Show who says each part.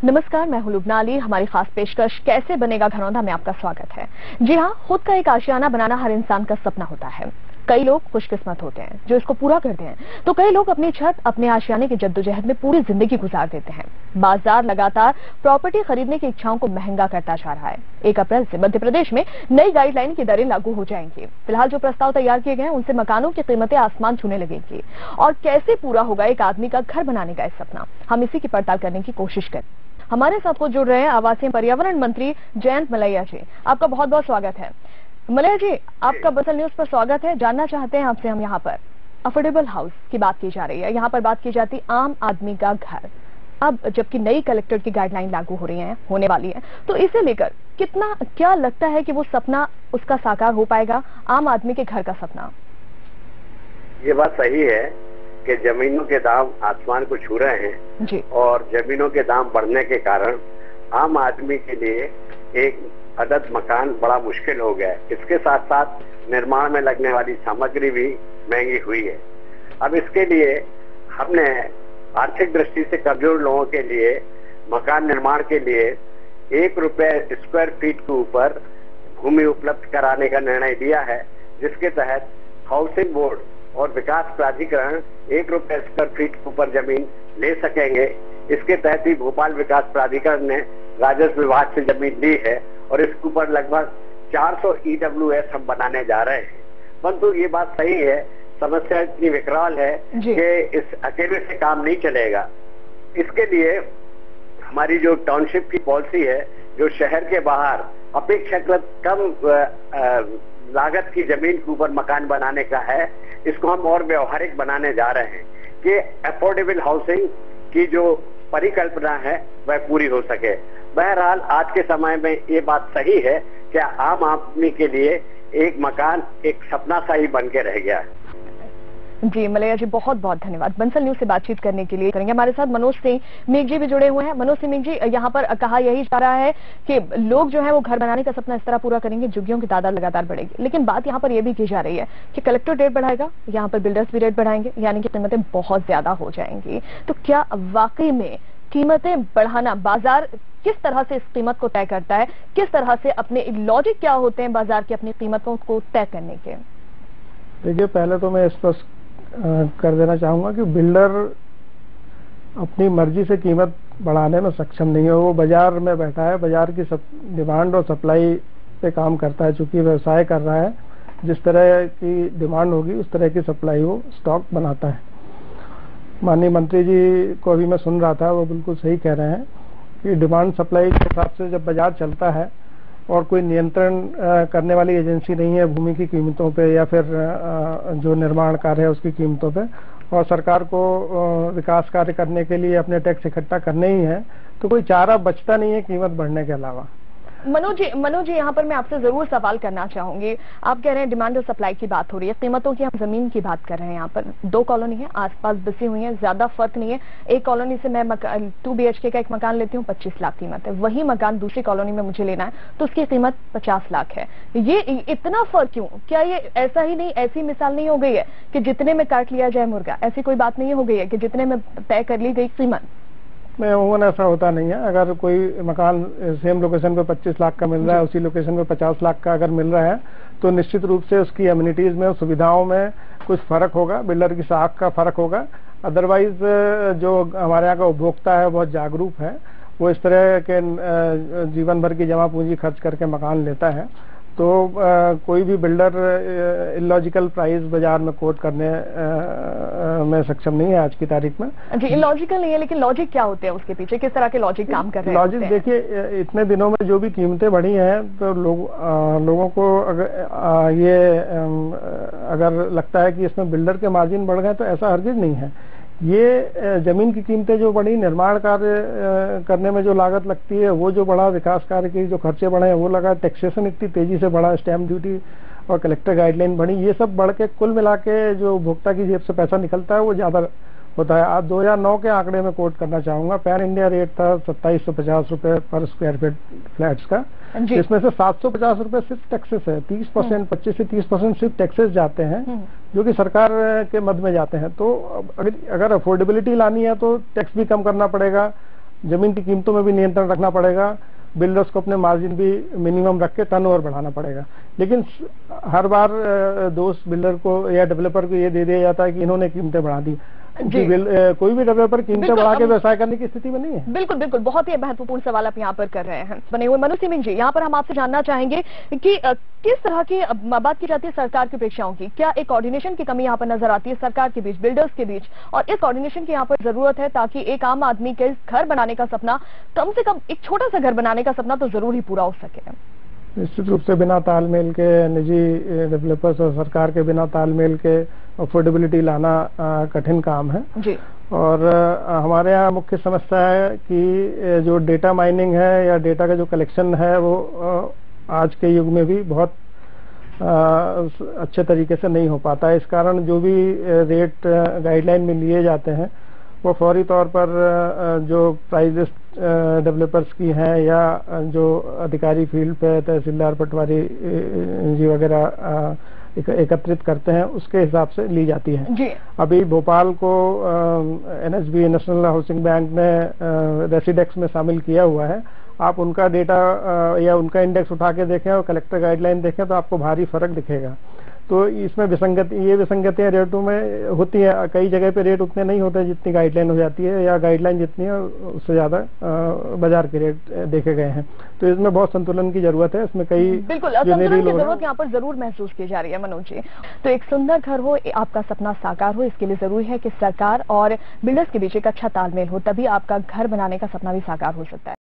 Speaker 1: नमस्कार, मैं हूं लुबना अली। हमारी खास पेशकश कैसे बनेगा घरौंदा में आपका स्वागत है। जी हां, खुद का एक आशियाना बनाना हर इंसान का सपना होता है। कई लोग खुशकिस्मत होते हैं जो इसको पूरा करते हैं, तो कई लोग अपनी छत, अपने आशियाने की जद्दोजहद में पूरी जिंदगी गुजार देते हैं। बाजार लगातार प्रॉपर्टी खरीदने की इच्छाओं को महंगा करता जा रहा है। 1 अप्रैल से मध्य प्रदेश में नई गाइडलाइन की दरें लागू हो जाएंगी। फिलहाल जो प्रस्ताव तैयार किए गए हैं उनसे मकानों की कीमतें आसमान छूने लगेंगी। और कैसे पूरा होगा एक आदमी का घर बनाने का सपना, हम इसी की पड़ताल करने की कोशिश करें। हमारे साथ को जुड़ रहे हैं आवासीय पर्यावरण मंत्री जयंत मलैया जी। आपका बहुत बहुत स्वागत है। मलैया जी, आपका बसल न्यूज पर स्वागत है। जानना चाहते हैं आपसे हम यहाँ पर अफोर्डेबल हाउस की बात की जा रही है, यहाँ पर बात की जाती आम आदमी का घर। अब जबकि नई कलेक्टर की गाइडलाइन लागू हो रही है, होने वाली है, तो इसे लेकर क्या लगता है कि वो सपना उसका साकार हो पाएगा, आम आदमी के घर का सपना?
Speaker 2: ये बात सही है कि जमीनों के दाम आसमान को छू रहे हैं
Speaker 1: जी।
Speaker 2: और जमीनों के दाम बढ़ने के कारण आम आदमी के लिए एक अदद मकान बड़ा मुश्किल हो गया है। इसके साथ साथ निर्माण में लगने वाली सामग्री भी महंगी हुई है। अब इसके लिए हमने आर्थिक दृष्टि से कमजोर लोगों के लिए मकान निर्माण के लिए 1 रुपए स्क्वायर फीट के ऊपर भूमि उपलब्ध कराने का निर्णय लिया है, जिसके तहत हाउसिंग बोर्ड और विकास प्राधिकरण 1 रुपए स्क्वायर फीट के ऊपर जमीन ले सकेंगे। इसके तहत ही भोपाल विकास प्राधिकरण ने राजस्व विभाग से जमीन ली है और इसके ऊपर लगभग 400 EWS हम बनाने जा रहे हैं। परंतु ये बात सही है, समस्या इतनी विकराल है कि इस अकेले से काम नहीं चलेगा। इसके लिए हमारी जो टाउनशिप की पॉलिसी है, जो शहर के बाहर अपेक्षाकृत कम लागत की जमीन के ऊपर मकान बनाने का है, इसको हम और व्यवहारिक बनाने जा रहे हैं कि अफोर्डेबल हाउसिंग की जो परिकल्पना है वह पूरी हो सके। बहरहाल आज के समय में ये बात सही है कि आम आदमी के लिए एक मकान एक सपना सा ही बन के रह गया है।
Speaker 1: जी मलैया जी, बहुत बहुत धन्यवाद बंसल न्यूज से बातचीत करने के लिए। करेंगे हमारे साथ मनोज सिंह मेघ जी भी जुड़े हुए हैं। मनोज सिंह जी, यहाँ पर कहा यही जा रहा है कि लोग जो है वो घर बनाने का सपना इस तरह पूरा करेंगे, झुग्गियों की तादाद लगातार बढ़ेगी। लेकिन बात यहाँ पर यह भी की जा रही है कि कलेक्टर रेट बढ़ाएगा, यहाँ पर बिल्डर्स भी रेट बढ़ाएंगे, यानी कि कीमतें बहुत ज्यादा हो जाएंगी। तो क्या वाकई में कीमतें बढ़ाना, बाजार किस तरह से इस कीमत को तय करता है, किस तरह से अपने लॉजिक क्या होते हैं बाजार की अपनी कीमतों को तय करने के?
Speaker 3: देखिए, पहले तो मैं स्पष्ट कर देना चाहूंगा कि बिल्डर अपनी मर्जी से कीमत बढ़ाने में सक्षम नहीं है। वो बाजार में बैठा है, बाजार की डिमांड और सप्लाई पे काम करता है। चूंकि व्यवसाय कर रहा है, जिस तरह की डिमांड होगी उस तरह की सप्लाई वो स्टॉक बनाता है। माननीय मंत्री जी को अभी मैं सुन रहा था, वो बिल्कुल सही कह रहे हैं कि डिमांड सप्लाई के हिसाब से जब बाजार चलता है और कोई नियंत्रण करने वाली एजेंसी नहीं है भूमि की कीमतों पे या फिर जो निर्माण कार्य है उसकी कीमतों पे, और सरकार को विकास कार्य करने के लिए अपने टैक्स इकट्ठा करने ही है, तो कोई चारा बचता नहीं है कीमत बढ़ने के अलावा।
Speaker 1: मनोज जी, यहाँ पर मैं आपसे जरूर सवाल करना चाहूंगी। आप कह रहे हैं डिमांड और सप्लाई की बात हो रही है, कीमतों की, हम जमीन की बात कर रहे हैं। यहाँ पर 2 कॉलोनी है, आसपास बसी हुई है, ज्यादा फर्क नहीं है। एक कॉलोनी से मैं 2 BHK का एक मकान लेती हूँ, 25 लाख कीमत है। वही मकान दूसरी कॉलोनी में मुझे लेना है तो उसकी कीमत 50 लाख है। ये इतना फर्क क्यों? क्या ये ऐसा ही नहीं, ऐसी मिसाल नहीं हो गई है कि जितने में काट लिया जाए मुर्गा? ऐसी कोई बात नहीं हो गई है कि जितने में तय कर ली गई कीमत?
Speaker 3: नहीं, अमूमन ऐसा होता नहीं है। अगर कोई मकान सेम लोकेशन पे 25 लाख का मिल रहा है, उसी लोकेशन पे 50 लाख का अगर मिल रहा है, तो निश्चित रूप से उसकी एमिनिटीज में, सुविधाओं में कुछ फर्क होगा, बिल्डर की साख का फर्क होगा। अदरवाइज जो हमारे यहाँ का उपभोक्ता है बहुत जागरूक है, वो इस तरह के जीवन भर की जमा पूंजी खर्च करके मकान लेता है। तो कोई भी बिल्डर इलॉजिकल प्राइस बाजार में कोट करने में सक्षम नहीं है आज की तारीख में।
Speaker 1: जी, इलॉजिकल नहीं है, लेकिन लॉजिक क्या होते हैं उसके पीछे? किस तरह के लॉजिक काम कर रहे हैं?
Speaker 3: लॉजिक देखिए, इतने दिनों में जो भी कीमतें बढ़ी हैं, तो लोगों को अगर लगता है कि इसमें बिल्डर के मार्जिन बढ़ गए, तो ऐसा हरगिज नहीं है। ये जमीन की कीमतें जो बढ़ी, निर्माण कार्य करने में जो लागत लगती है वो जो बढ़ा, विकास कार्य के जो खर्चे बढ़े हैं वो लगा, टैक्सेशन इतनी तेजी से बढ़ा, स्टैंप ड्यूटी और कलेक्टर गाइडलाइन बढ़ी, ये सब बढ़ के कुल मिला के जो उपभोक्ता की जेब से पैसा निकलता है वो ज्यादा होता है। आज 2009 के आंकड़े में कोट करना चाहूंगा। पैन इंडिया रेट था 2750 रुपए पर स्क्वायर फीट फ्लैट्स का, इसमें से 750 रुपए सिर्फ टैक्सेस है। 30%, 25 से 30% सिर्फ टैक्सेस जाते हैं, जो कि सरकार के मद में जाते हैं। तो अगर अफोर्डेबिलिटी लानी है तो टैक्स भी कम करना पड़ेगा, जमीन की कीमतों में भी नियंत्रण रखना पड़ेगा, बिल्डर्स को अपने मार्जिन भी मिनिमम रख के टर्नओवर बढ़ाना पड़ेगा। लेकिन हर बार दोस्त बिल्डर को या डेवलपर को ये दे दिया जाता है कि इन्होंने कीमतें बढ़ा दी। कोई भी डेवलपर कीमतें बढ़ा के व्यवसाय करने की स्थिति में नहीं है।
Speaker 1: बिल्कुल बिल्कुल, बहुत ही महत्वपूर्ण सवाल आप यहाँ पर कर रहे हैं बने हुए। मनु सिमिन जी, यहाँ पर हम आपसे जानना चाहेंगे कि किस तरह की बात की जाती है सरकार की अपेक्षाओं की, क्या एक कोऑर्डिनेशन की कमी यहाँ पर नजर आती है सरकार के बीच, बिल्डर्स के बीच, और इस कोऑर्डिनेशन की यहाँ पर जरूरत है ताकि एक आम आदमी के घर बनाने का सपना, कम से कम एक छोटा सा घर बनाने का सपना तो जरूर ही पूरा हो सके।
Speaker 3: निश्चित रूप से बिना तालमेल के निजी डेवलपर्स और सरकार के बिना तालमेल के अफोर्डेबिलिटी लाना कठिन काम है
Speaker 1: जी।
Speaker 3: और हमारे यहाँ मुख्य समस्या है कि जो डेटा माइनिंग है या डेटा का जो कलेक्शन है वो आज के युग में भी बहुत अच्छे तरीके से नहीं हो पाता है। इस कारण जो भी रेट गाइडलाइन में लिए जाते हैं वो फौरी तौर पर जो प्राइजेस डेवलपर्स की हैं या जो अधिकारी फील्ड पे तहसीलदार पटवारी जी वगैरह एकत्रित करते हैं उसके हिसाब से ली जाती है
Speaker 1: जी।
Speaker 3: अभी भोपाल को एनएसबी नेशनल हाउसिंग बैंक ने रेसिडेक्स में शामिल किया हुआ है। आप उनका डेटा या उनका इंडेक्स उठा के देखें और कलेक्टर गाइडलाइन देखें तो आपको भारी फर्क दिखेगा। तो इसमें विसंगतियां रेटों में होती हैं। कई जगह पे रेट उतने नहीं होते जितनी गाइडलाइन हो जाती है, या गाइडलाइन जितनी है उससे ज्यादा बाजार के रेट देखे गए हैं। तो इसमें बहुत संतुलन की जरूरत है। इसमें कई
Speaker 1: बिल्कुल संतुलन की जरूरत यहाँ पर जरूर महसूस की जा रही है मनोज जी। तो एक सुंदर घर हो, आपका सपना साकार हो, इसके लिए जरूरी है कि सरकार और बिल्डर्स के बीच एक अच्छा तालमेल हो, तभी आपका घर बनाने का सपना भी साकार हो सकता है।